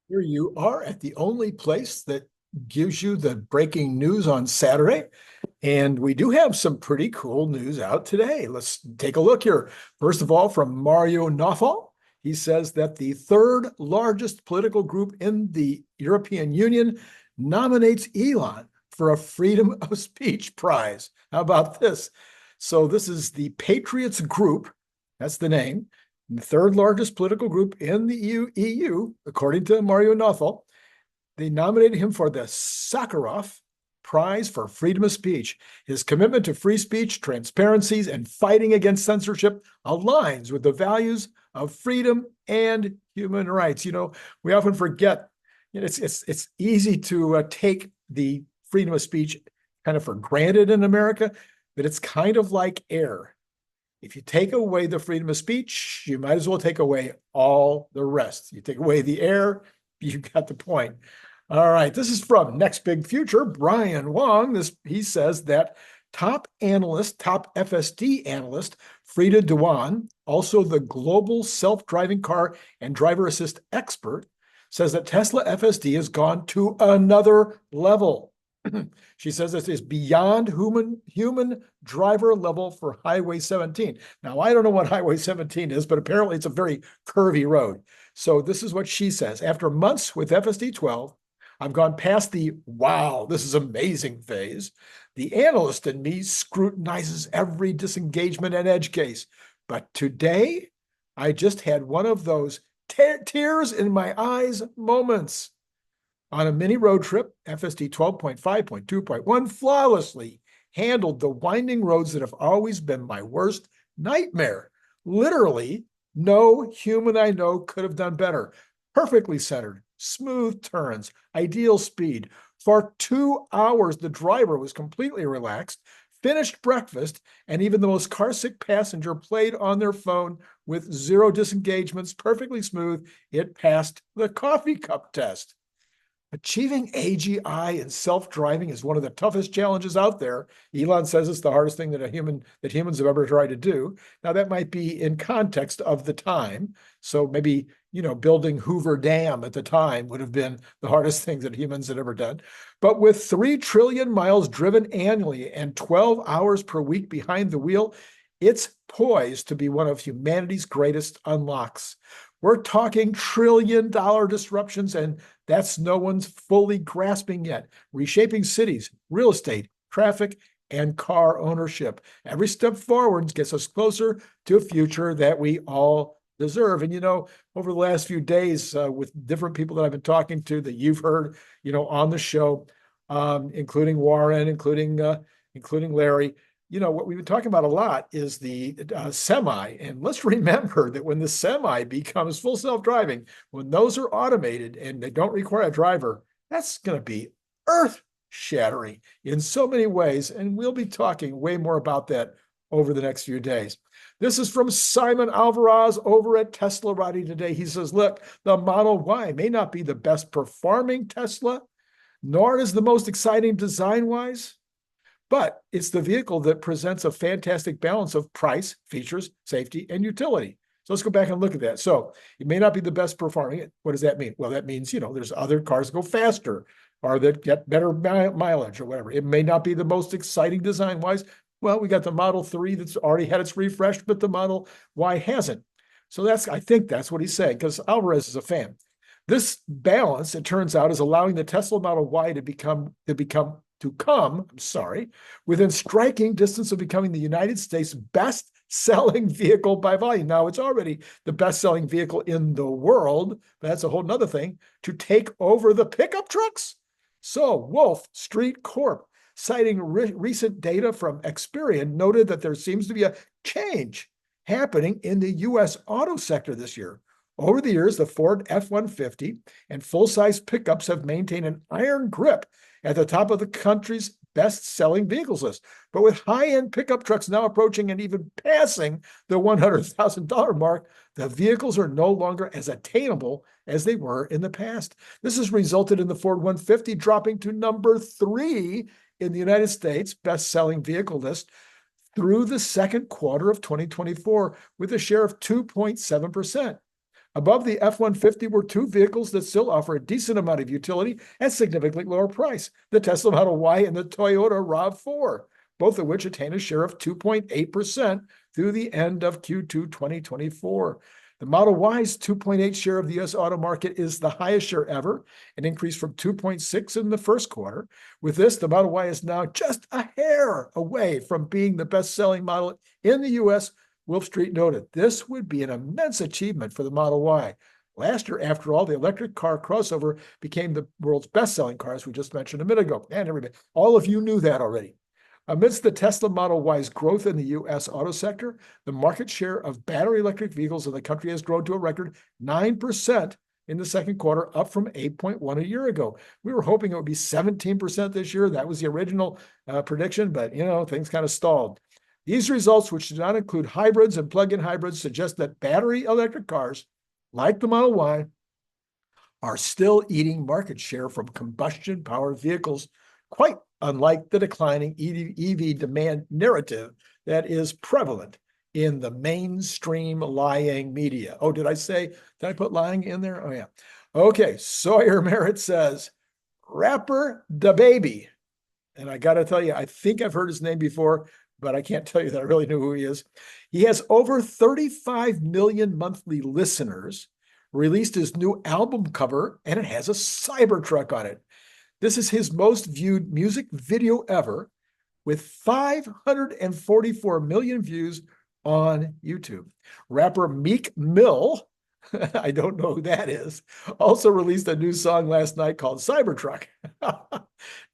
Here you are at the only place that gives you the breaking news on Saturday. And we do have some pretty cool news out today. Let's take a look here. First of all, from Mario Nawfal, he says that the third largest political group in the European Union nominates Elon for a freedom of speech prize. How about this? So, this is the Patriots Group. That's the name. The third largest political group in the EU, according to Mario Nawfal. They nominated him for the Sakharov Prize for Freedom of Speech. His commitment to free speech, transparencies, and fighting against censorship aligns with the values of freedom and human rights. We often forget, it's easy to take the freedom of speech kind of for granted in America, but it's kind of like air. If you take away the freedom of speech, you might as well take away all the rest. You take away the air, you got the point. All right, this is from Next Big Future, Brian Wong. He says that top FSD analyst, Frida Dewan, also the global self-driving car and driver assist expert, says that Tesla FSD has gone to another level. She says this is beyond human driver level for Highway 17. Now, I don't know what Highway 17 is, but apparently it's a very curvy road. So this is what she says. After months with FSD 12, I've gone past the wow, this is amazing phase. The analyst in me scrutinizes every disengagement and edge case. But today, I just had one of those tears in my eyes moments. On a mini road trip, FSD 12.5.2.1 flawlessly handled the winding roads that have always been my worst nightmare. Literally, no human I know could have done better. Perfectly centered, smooth turns, ideal speed. For 2 hours, the driver was completely relaxed, finished breakfast, and even the most carsick passenger played on their phone with zero disengagements, perfectly smooth. It passed the coffee cup test. Achieving AGI and self-driving is one of the toughest challenges out there. Elon says it's the hardest thing that humans have ever tried to do. Now, that might be in context of the time. So maybe, building Hoover Dam at the time would have been the hardest thing that humans had ever done. But with 3 trillion miles driven annually and 12 hours per week behind the wheel, it's poised to be one of humanity's greatest unlocks. We're talking trillion-dollar disruptions, and that's no one's fully grasping yet. Reshaping cities, real estate, traffic, and car ownership. Every step forward gets us closer to a future that we all deserve. And, over the last few days with different people that I've been talking to that you've heard, on the show, including Warren, including Larry, what we've been talking about a lot is the semi. And let's remember that when the semi becomes full self-driving, when those are automated and they don't require a driver, that's going to be earth-shattering in so many ways. And we'll be talking way more about that over the next few days. This is from Simon Alvarez over at Tesla Writing today. He says, look, the Model Y may not be the best performing Tesla, nor is the most exciting design-wise, but it's the vehicle that presents a fantastic balance of price, features, safety, and utility. So let's go back and look at that. So it may not be the best performing. What does that mean? Well, that means, there's other cars that go faster or that get better mileage or whatever. It may not be the most exciting design-wise. Well, we got the Model 3 that's already had its refresh, but the Model Y hasn't. So I think that's what he's saying, because Alvarez is a fan. This balance, it turns out, is allowing the Tesla Model Y to come within striking distance of becoming the United States' best-selling vehicle by volume. Now, it's already the best-selling vehicle in the world, but that's a whole nother thing, to take over the pickup trucks. So, Wolf Street Corp, citing recent data from Experian, noted that there seems to be a change happening in the U.S. auto sector this year. Over the years, the Ford F-150 and full-size pickups have maintained an iron grip at the top of the country's best-selling vehicles list. But with high-end pickup trucks now approaching and even passing the $100,000 mark, the vehicles are no longer as attainable as they were in the past. This has resulted in the Ford 150 dropping to number 3 in the United States best-selling vehicle list through the second quarter of 2024 with a share of 2.7%. Above the F-150 were two vehicles that still offer a decent amount of utility at significantly lower price, the Tesla Model Y and the Toyota RAV4, both of which attain a share of 2.8% through the end of Q2 2024. The Model Y's 2.8 share of the U.S. auto market is the highest share ever, an increase from 2.6 in the first quarter. With this, the Model Y is now just a hair away from being the best-selling model in the U.S., Wolf Street noted. This would be an immense achievement for the Model Y. Last year, after all, the electric car crossover became the world's best-selling car, as we just mentioned a minute ago. And everybody, all of you knew that already. Amidst the Tesla Model Y's growth in the U.S. auto sector, the market share of battery electric vehicles in the country has grown to a record 9% in the second quarter, up from 8.1% a year ago. We were hoping it would be 17% this year. That was the original prediction, but things kind of stalled. These results, which do not include hybrids and plug-in hybrids, suggest that battery electric cars, like the Model Y, are still eating market share from combustion-powered vehicles, quite unlike the declining EV demand narrative that is prevalent in the mainstream lying media. Oh, did I put lying in there? Oh, yeah. Okay, Sawyer Merritt says, rapper DaBaby. And I got to tell you, I think I've heard his name before, but I can't tell you that I really knew who he is. He has over 35 million monthly listeners, released his new album cover, and it has a Cybertruck on it. This is his most viewed music video ever, with 544 million views on YouTube. Rapper Meek Mill, I don't know who that is, also released a new song last night called Cybertruck.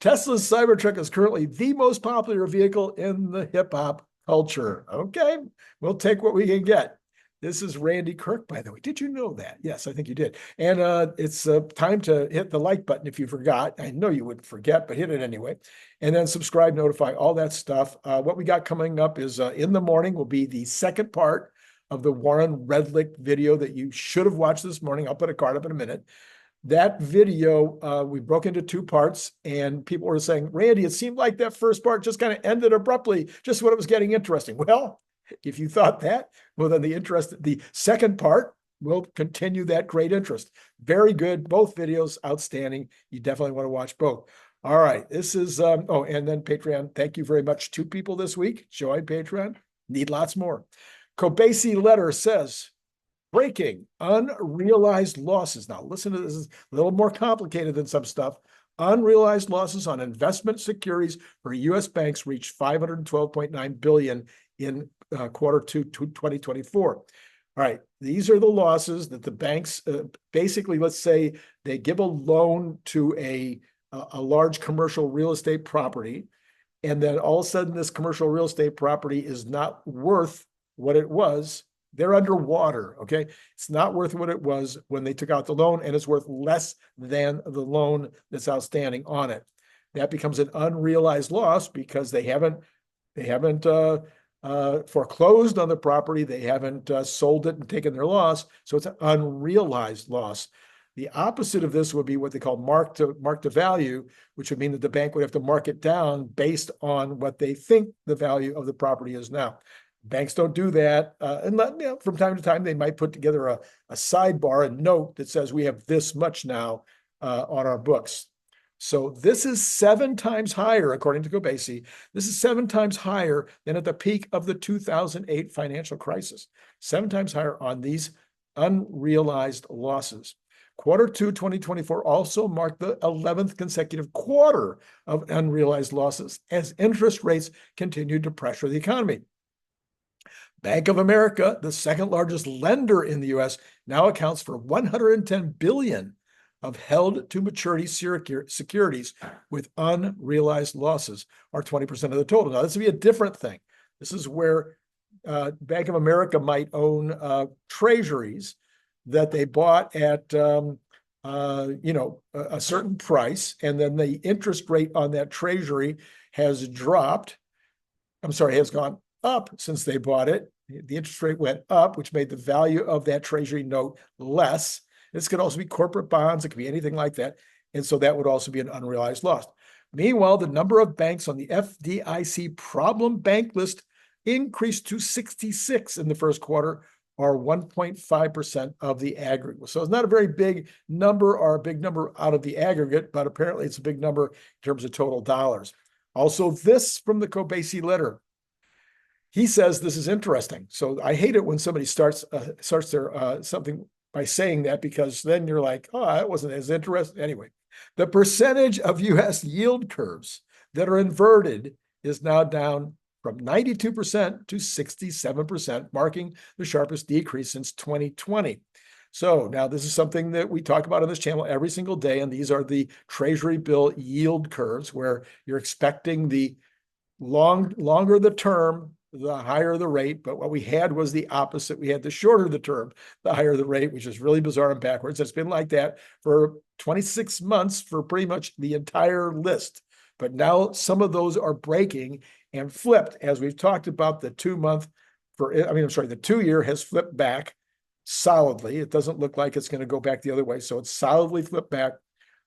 Tesla's Cybertruck is currently the most popular vehicle in the hip-hop culture. Okay, we'll take what we can get. This is Randy Kirk, by the way. Did you know that? Yes, I think you did. And it's time to hit the like button if you forgot. I know you wouldn't forget, but hit it anyway. And then subscribe, notify, all that stuff. What we got coming up is in the morning will be the second part of the Warren Redlick video that you should have watched this morning. I'll put a card up in a minute. That video, we broke into two parts, and people were saying, Randy, it seemed like that first part just kind of ended abruptly, just when it was getting interesting. Well, if you thought that, well, then the second part will continue that great interest. Very good. Both videos, outstanding. You definitely want to watch both. All right. This is, and then Patreon. Thank you very much. 2 people this week. Join Patreon. Need lots more. 𝐒𝐚𝐿𝐼 letter says, breaking unrealized losses. Now, listen to this. This is a little more complicated than some stuff. Unrealized losses on investment securities for U.S. banks reached $512.9 billion in quarter 2 2024. All right, these are the losses that the banks basically, let's say they give a loan to a large commercial real estate property, and then all of a sudden this commercial real estate property is not worth what it was. They're underwater, okay? It's not worth what it was when they took out the loan, and it's worth less than the loan that's outstanding on it. That becomes an unrealized loss because they haven't foreclosed on the property. They haven't sold it and taken their loss. So it's an unrealized loss. The opposite of this would be what they call mark to value, which would mean that the bank would have to mark it down based on what they think the value of the property is now. Banks don't do that. From time to time, they might put together a sidebar, a note that says we have this much now on our books. So this is 7 times higher, according to 𝐒𝐚𝐿𝐼. This is 7 times higher than at the peak of the 2008 financial crisis. 7 times higher on these unrealized losses. Quarter 2 2024 also marked the 11th consecutive quarter of unrealized losses as interest rates continued to pressure the economy. Bank of America, the second largest lender in the U.S., now accounts for $110 billion of held-to-maturity securities with unrealized losses, or 20% of the total. Now, this would be a different thing. This is where Bank of America might own treasuries that they bought at a certain price, and then the interest rate on that treasury has gone up since they bought it. The interest rate went up, which made the value of that treasury note less. This could also be corporate bonds. It could be anything like that. And so that would also be an unrealized loss. Meanwhile, the number of banks on the FDIC problem bank list increased to 66 in the first quarter, are 1.5% of the aggregate. So it's not a very big number or a big number out of the aggregate, but apparently it's a big number in terms of total dollars. Also, this from the 𝐒𝐭𝐵𝐝 letter. He says this is interesting. So I hate it when somebody starts their something by saying that, because then you're like, oh, that wasn't as interesting. Anyway, the percentage of U.S. yield curves that are inverted is now down from 92% to 67%, marking the sharpest decrease since 2020. So now this is something that we talk about on this channel every single day, and these are the Treasury bill yield curves, where you're expecting the longer the term, the higher the rate. But what we had was the opposite. We had the shorter the term, the higher the rate, which is really bizarre and backwards. It's been like that for 26 months for pretty much the entire list. But now some of those are breaking and flipped, as we've talked about. The 2-year has flipped back solidly. It doesn't look like it's going to go back the other way. So it's solidly flipped back.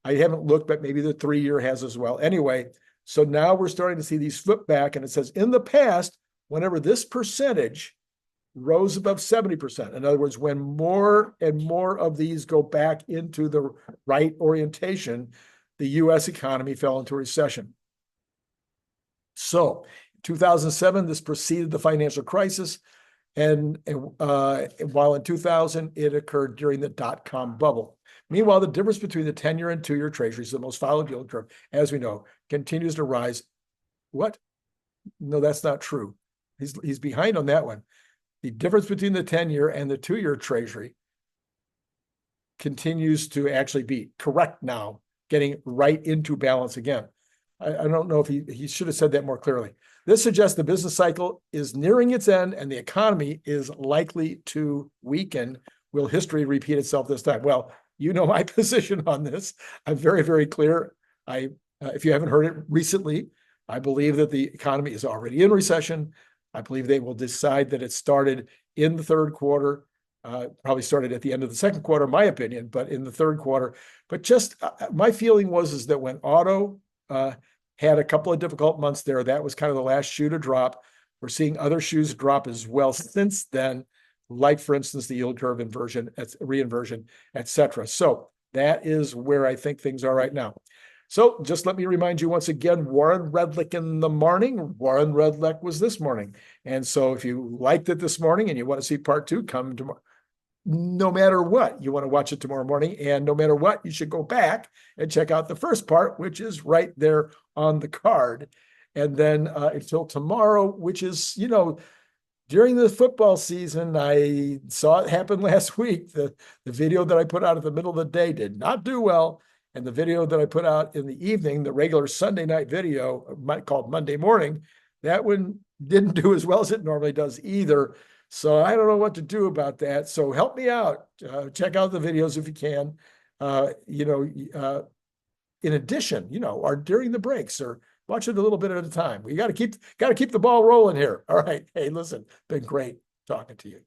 I haven't looked, but maybe the 3-year has as well. Anyway, so now we're starting to see these flip back, and it says in the past, whenever this percentage rose above 70%, in other words, when more and more of these go back into the right orientation, the U.S. economy fell into recession. So in 2007, this preceded the financial crisis. And while in 2000, it occurred during the dot-com bubble. Meanwhile, the difference between the 10-year and 2-year treasuries, the most followed yield curve, as we know, continues to rise. What? No, that's not true. He's behind on that one. The difference between the 10-year and the 2-year treasury continues to actually be correct now, getting right into balance again. I don't know if he should have said that more clearly. This suggests the business cycle is nearing its end and the economy is likely to weaken. Will history repeat itself this time? Well, you know my position on this. I'm very, very clear. If you haven't heard it recently, I believe that the economy is already in recession. I believe they will decide that it started in the third quarter, probably started at the end of the second quarter, my opinion, but in the third quarter. But just my feeling is that when auto had a couple of difficult months there, that was kind of the last shoe to drop. We're seeing other shoes drop as well since then, like, for instance, the yield curve inversion, reinversion, etc. So that is where I think things are right now. So just let me remind you once again, Warren Redlich in the morning. Warren Redlich was this morning. And so if you liked it this morning and you want to see part 2, come tomorrow. No matter what, you want to watch it tomorrow morning. And no matter what, you should go back and check out the first part, which is right there on the card. And then until tomorrow, which is, during the football season, I saw it happen last week. The video that I put out at the middle of the day did not do well. And the video that I put out in the evening, the regular Sunday night video called Monday Morning, that one didn't do as well as it normally does either. So I don't know what to do about that. So help me out. Check out the videos if you can. In addition, or during the breaks, or watch it a little bit at a time. We got to keep the ball rolling here. All right. Hey, listen, been great talking to you.